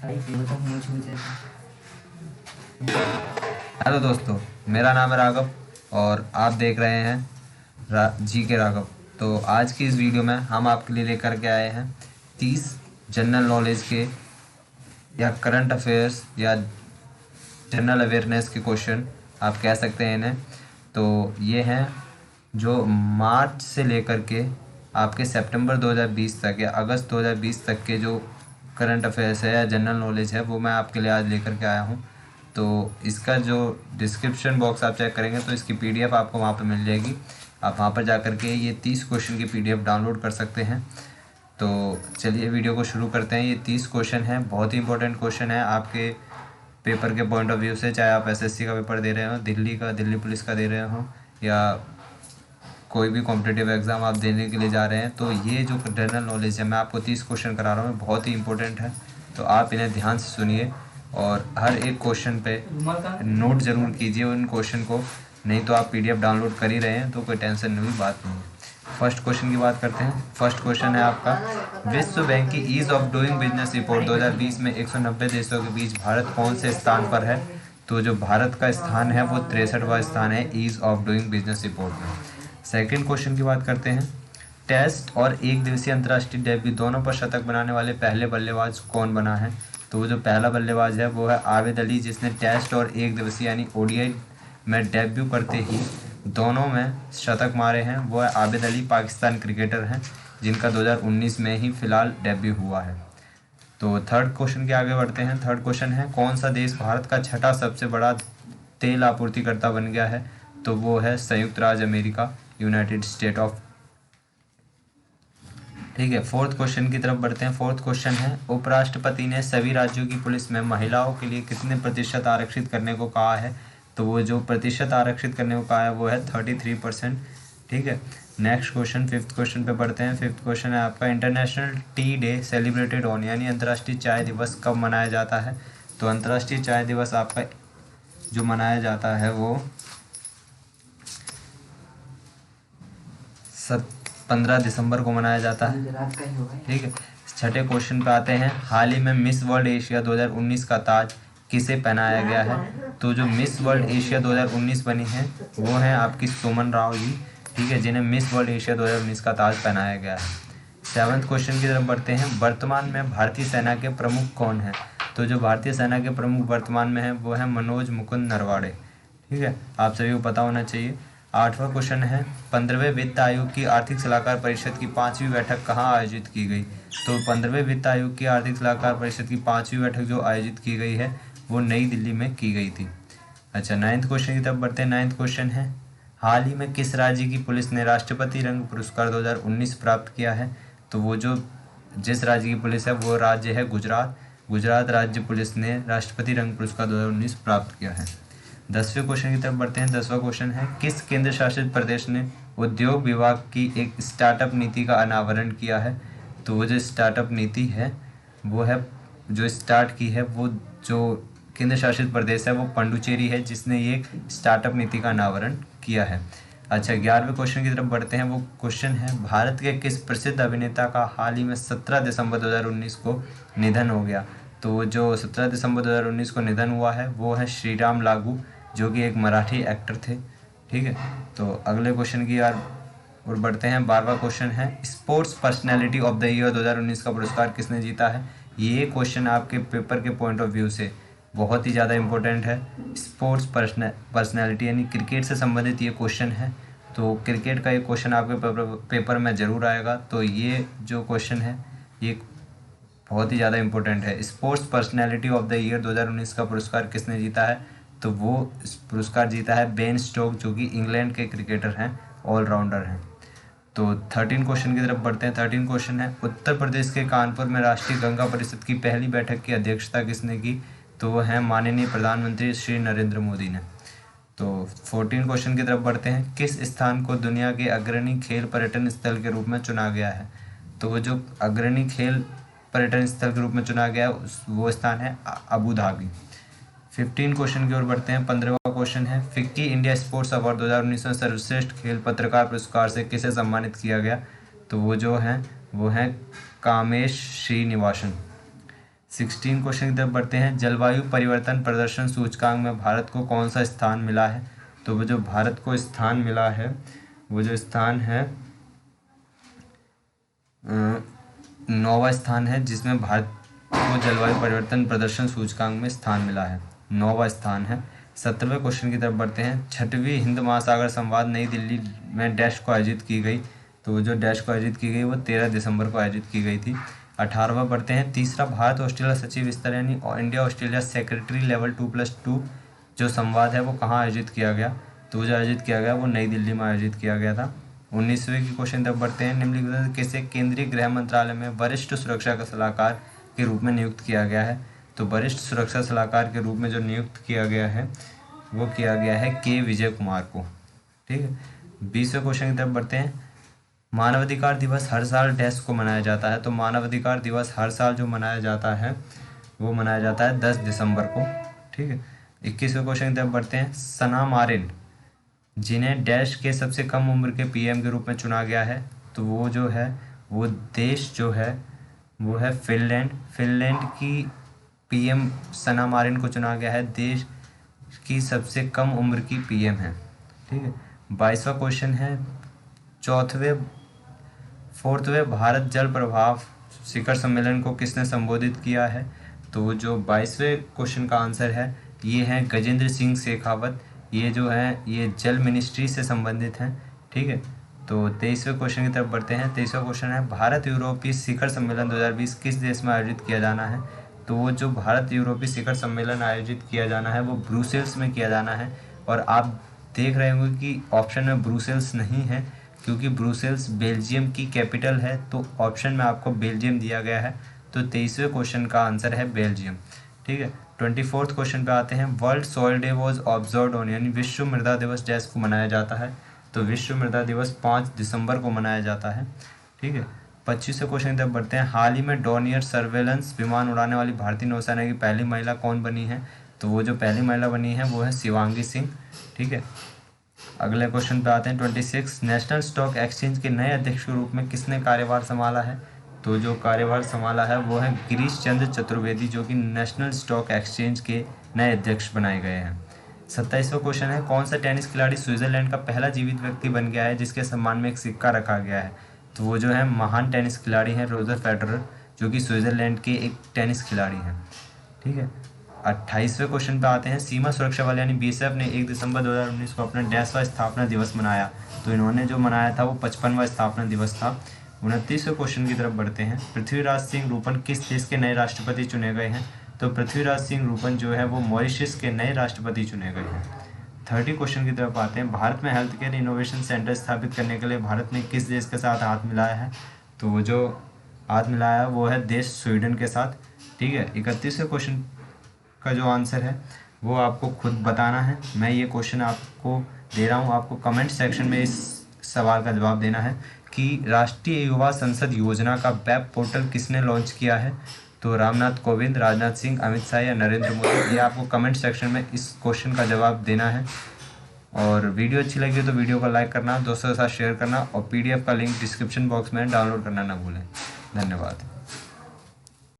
Hello दोस्तों, मेरा नाम है राघव और आप देख रहे हैं जी के राघव। तो आज की इस वीडियो में हम आपके लिए लेकर के आए हैं 30 जनरल नॉलेज के या करंट अफेयर्स या जनरल अवेयरनेस के क्वेश्चन आप कह सकते हैं इन्हें। तो ये हैं जो मार्च से लेकर के आपके सितंबर 2020 तक या अगस्त 2020 तक के जो करंट अफेयर्स है या जनरल नॉलेज है वो मैं आपके लिए आज लेकर के आया हूँ। तो इसका जो डिस्क्रिप्शन बॉक्स आप चेक करेंगे तो इसकी पीडीएफ आपको वहाँ पर मिल जाएगी। आप वहाँ पर जा कर के ये 30 क्वेश्चन की पीडीएफ डाउनलोड कर सकते हैं। तो चलिए वीडियो को शुरू करते हैं। ये 30 क्वेश्चन हैं, बहुत ही इंपॉर्टेंट क्वेश्चन है आपके पेपर के पॉइंट ऑफ व्यू से, चाहे आप एसएससी का पेपर दे रहे हो, दिल्ली पुलिस का दे रहे हो या कोई भी कॉम्पिटिटिव एग्ज़ाम आप देने के लिए जा रहे हैं। तो ये जो जनरल नॉलेज है मैं आपको 30 क्वेश्चन करा रहा हूँ, बहुत ही इंपॉर्टेंट है। तो आप इन्हें ध्यान से सुनिए और हर एक क्वेश्चन पे नोट ज़रूर कीजिए उन क्वेश्चन को, नहीं तो आप पीडीएफ डाउनलोड कर ही रहे हैं तो कोई टेंशन वाली बात नहीं है। फर्स्ट क्वेश्चन की बात करते हैं। फर्स्ट क्वेश्चन है आपका, विश्व बैंक की ease of doing business report 2020 में 190 देशों के बीच भारत कौन से स्थान पर है? तो जो भारत का स्थान है वो 63वां स्थान है ease of doing business report में। सेकंड क्वेश्चन की बात करते हैं। टेस्ट और एक दिवसीय अंतर्राष्ट्रीय डेब्यू दोनों पर शतक बनाने वाले पहले बल्लेबाज कौन बना है? तो वो जो पहला बल्लेबाज है वो है आबिद अली, जिसने टेस्ट और एक दिवसीय यानी ओडीआई में डेब्यू करते ही दोनों में शतक मारे हैं। वो है आबिद अली, पाकिस्तान क्रिकेटर हैं जिनका 2019 में ही फ़िलहाल डेब्यू हुआ है। तो थर्ड क्वेश्चन के आगे बढ़ते हैं। थर्ड क्वेश्चन है, कौन सा देश भारत का छठा सबसे बड़ा तेल आपूर्तिकर्ता बन गया है? तो वो है संयुक्त राज्य अमेरिका, यूनाइटेड स्टेट ऑफ। ठीक है, फोर्थ क्वेश्चन की तरफ बढ़ते हैं। फोर्थ क्वेश्चन है, उपराष्ट्रपति ने सभी राज्यों की पुलिस में महिलाओं के लिए कितने प्रतिशत आरक्षित करने को कहा है? तो वो जो प्रतिशत आरक्षित करने को कहा है वो है 33%। ठीक है, नेक्स्ट क्वेश्चन, फिफ्थ क्वेश्चन पे बढ़ते हैं। फिफ्थ क्वेश्चन है आपका, international T day celebrated on, यानी अंतर्राष्ट्रीय चाय दिवस कब मनाया जाता है? तो अंतर्राष्ट्रीय चाय दिवस आपका जो मनाया जाता है वो 15 दिसंबर को मनाया जाता है। ठीक है, छठे क्वेश्चन पे आते हैं। हाल ही में मिस वर्ल्ड एशिया 2019 का ताज किसे पहनाया गया है? तो जो मिस वर्ल्ड एशिया 2019 बनी है वो है आपकी सुमन राव जी, ठीक है, जिन्हें मिस वर्ल्ड एशिया 2019 का ताज पहनाया गया है। सेवन्थ क्वेश्चन की तरफ बढ़ते हैं। वर्तमान में भारतीय सेना के प्रमुख कौन है? तो जो भारतीय सेना के प्रमुख वर्तमान में है वो है मनोज मुकुंद नरवाड़े। ठीक है, आप सभी को पता होना चाहिए। आठवां क्वेश्चन है, 15वें वित्त आयोग की आर्थिक सलाहकार परिषद की 5वीं बैठक कहाँ आयोजित की गई? तो 15वें वित्त आयोग की आर्थिक सलाहकार परिषद की 5वीं बैठक जो आयोजित की गई है वो नई दिल्ली में की गई थी। अच्छा, नाइन्थ क्वेश्चन की तरफ बढ़ते हैं। नाइन्थ क्वेश्चन है, हाल ही में किस राज्य की पुलिस ने राष्ट्रपति रंग पुरस्कार 2019 प्राप्त किया है? तो वो जो जिस राज्य की पुलिस है वो राज्य है गुजरात। गुजरात राज्य पुलिस ने राष्ट्रपति रंग पुरस्कार 2019 प्राप्त किया है। 10वें क्वेश्चन की तरफ बढ़ते हैं। 10वां क्वेश्चन है, किस केंद्र शासित प्रदेश ने उद्योग विभाग की एक स्टार्टअप नीति का अनावरण किया है? तो वो जो स्टार्टअप नीति है वो है जो स्टार्ट की है वो जो केंद्र शासित प्रदेश है वो पुडुचेरी है, जिसने ये स्टार्टअप नीति का अनावरण किया है। अच्छा, 11वें क्वेश्चन की तरफ बढ़ते हैं। वो क्वेश्चन है, भारत के किस प्रसिद्ध अभिनेता का हाल ही में 17 दिसंबर 2019 को निधन हो गया? तो जो 17 दिसंबर 2019 को निधन हुआ है वो है श्रीराम लागू, जो कि एक मराठी एक्टर थे। ठीक है, तो अगले क्वेश्चन की और बढ़ते हैं। 12वां क्वेश्चन है, sports personality of the year 2019 का पुरस्कार किसने जीता है? ये क्वेश्चन आपके पेपर के पॉइंट ऑफ व्यू से बहुत ही ज़्यादा इंपॉर्टेंट है। स्पोर्ट्स पर्सनैलिटी यानी क्रिकेट से संबंधित ये क्वेश्चन है, तो क्रिकेट का ये क्वेश्चन आपके पेपर में ज़रूर आएगा। तो ये जो क्वेश्चन है ये बहुत ही ज़्यादा इंपॉर्टेंट है। Sports personality of the year 2019 का पुरस्कार किसने जीता है? तो वो पुरस्कार जीता है बेन स्टोक, जो कि इंग्लैंड के क्रिकेटर हैं, ऑलराउंडर हैं। तो 13 क्वेश्चन की तरफ बढ़ते हैं। 13 क्वेश्चन है, उत्तर प्रदेश के कानपुर में राष्ट्रीय गंगा परिषद की पहली बैठक की अध्यक्षता किसने की? तो वो है माननीय प्रधानमंत्री श्री नरेंद्र मोदी ने। तो 14 क्वेश्चन की तरफ बढ़ते हैं। किस स्थान को दुनिया के अग्रणी खेल पर्यटन स्थल के रूप में चुना गया है? तो वो जो अग्रणी खेल पर्यटन स्थल के रूप में चुना गया वो स्थान है अबू धाबी। 15 क्वेश्चन की ओर बढ़ते हैं। 15वां क्वेश्चन है, फिक्की इंडिया स्पोर्ट्स अवार्ड 2019 में सर्वश्रेष्ठ खेल पत्रकार पुरस्कार से किसे सम्मानित किया गया? तो वो जो है वो है कामेश श्रीनिवासन। 16 क्वेश्चन की तरफ बढ़ते हैं। जलवायु परिवर्तन प्रदर्शन सूचकांक में भारत को कौन सा स्थान मिला है? तो वो जो भारत को स्थान मिला है, वो जो स्थान है 9वां स्थान है, जिसमें भारत को जलवायु परिवर्तन प्रदर्शन सूचकांक में स्थान मिला है, 9वां स्थान है। 17वें क्वेश्चन की तरफ बढ़ते हैं। 6वीं हिंद महासागर संवाद नई दिल्ली में डैश को आयोजित की गई? तो वो जो डैश को आयोजित की गई वो 13 दिसंबर को आयोजित की गई थी। 18वां बढ़ते हैं। तीसरा भारत ऑस्ट्रेलिया सचिव स्तर यानी इंडिया ऑस्ट्रेलिया सेक्रेटरी लेवल 2+2 जो संवाद है वो कहाँ आयोजित किया गया? तो जो आयोजित किया गया वो नई दिल्ली में आयोजित किया गया था। 19वें की क्वेश्चन तक बढ़ते हैं। निम्नलिखित में किसे केंद्रीय गृह मंत्रालय में वरिष्ठ सुरक्षा का सलाहकार के रूप में नियुक्त किया गया है? तो वरिष्ठ सुरक्षा सलाहकार के रूप में जो नियुक्त किया गया है वो किया गया है के विजय कुमार को। ठीक है। 20वें क्वेश्चन की तरफ बढ़ते हैं। मानवाधिकार दिवस हर साल डैश को मनाया जाता है? तो मानवाधिकार दिवस हर साल जो मनाया जाता है वो मनाया जाता है 10 दिसंबर को। ठीक है। 21वें क्वेश्चन की तरफ बढ़ते हैं। सना मारिन जिन्हें डैश के सबसे कम उम्र के पीएम के रूप में चुना गया है, तो वो जो है वो देश जो है वो है फिनलैंड। फिनलैंड की पीएम सना मारिन को चुना गया है, देश की सबसे कम उम्र की पीएम है। ठीक है। 22वां क्वेश्चन है। 4वें भारत जल प्रभाव शिखर सम्मेलन को किसने संबोधित किया है? तो जो 22वें क्वेश्चन का आंसर है ये है गजेंद्र सिंह शेखावत। ये जो है ये जल मिनिस्ट्री से संबंधित हैं। ठीक है। तो 23वें क्वेश्चन की तरफ बढ़ते हैं। 23वां क्वेश्चन है। भारत यूरोपीय शिखर सम्मेलन 2020 किस देश में आयोजित किया जाना है? तो वो जो भारत यूरोपीय शिखर सम्मेलन आयोजित किया जाना है वो ब्रुसेल्स में किया जाना है। और आप देख रहे होंगे कि ऑप्शन में ब्रुसेल्स नहीं है, क्योंकि ब्रुसेल्स बेल्जियम की कैपिटल है, तो ऑप्शन में आपको बेल्जियम दिया गया है। तो 23वें क्वेश्चन का आंसर है बेल्जियम। ठीक है। 24th क्वेश्चन पे आते हैं। World soil day was observed on यानी विश्व मृदा दिवस डैश को मनाया जाता है? तो विश्व मृदा दिवस 5 दिसंबर को मनाया जाता है। ठीक है। 25वें क्वेश्चन की तरफ बढ़ते हैं। हाल ही में डॉर्नियर सर्वेलेंस विमान उड़ाने वाली भारतीय नौसेना की पहली महिला कौन बनी है? तो वो जो पहली महिला बनी है वो है शिवांगी सिंह। ठीक है। अगले क्वेश्चन पे आते हैं। 26 नेशनल स्टॉक एक्सचेंज के नए अध्यक्ष के रूप में किसने कार्यभार संभाला है? तो जो कार्यभार संभाला है वो है गिरीश चंद्र चतुर्वेदी, जो कि नेशनल स्टॉक एक्सचेंज के नए अध्यक्ष बनाए गए हैं। 27वां क्वेश्चन है। कौन सा टेनिस खिलाड़ी स्विट्जरलैंड का पहला जीवित व्यक्ति बन गया है जिसके सम्मान में एक सिक्का रखा गया है? तो वो जो है महान टेनिस खिलाड़ी हैं रोजर फेडरर, जो कि स्विट्जरलैंड के एक टेनिस खिलाड़ी हैं। ठीक है। 28वें क्वेश्चन पे आते हैं। सीमा सुरक्षा बल यानी बीएसएफ ने 1 दिसंबर 2019 को अपना 10वां स्थापना दिवस मनाया? तो इन्होंने जो मनाया था वो 55वां स्थापना दिवस था। 29वें क्वेश्चन की तरफ बढ़ते हैं। पृथ्वीराज सिंह रूपन किस देश के नए राष्ट्रपति चुने गए हैं? तो पृथ्वीराज सिंह रूपन जो है वो मॉरिशस के नए राष्ट्रपति चुने गए हैं। 30 क्वेश्चन की तरफ आते हैं। भारत में हेल्थ केयर इनोवेशन सेंटर स्थापित करने के लिए भारत ने किस देश के साथ हाथ मिलाया है? तो वो जो हाथ मिलाया वो है देश स्वीडन के साथ। ठीक है। 31वें क्वेश्चन का जो आंसर है वो आपको खुद बताना है। मैं ये क्वेश्चन आपको दे रहा हूँ, आपको कमेंट सेक्शन में इस सवाल का जवाब देना है कि राष्ट्रीय युवा संसद योजना का वेब पोर्टल किसने लॉन्च किया है? तो रामनाथ कोविंद, राजनाथ सिंह, अमित शाह या नरेंद्र मोदी? ये आपको कमेंट सेक्शन में इस क्वेश्चन का जवाब देना है। और वीडियो अच्छी लगी तो वीडियो को लाइक करना, दोस्तों के साथ शेयर करना और PDF का लिंक डिस्क्रिप्शन बॉक्स में डाउनलोड करना ना भूलें। धन्यवाद।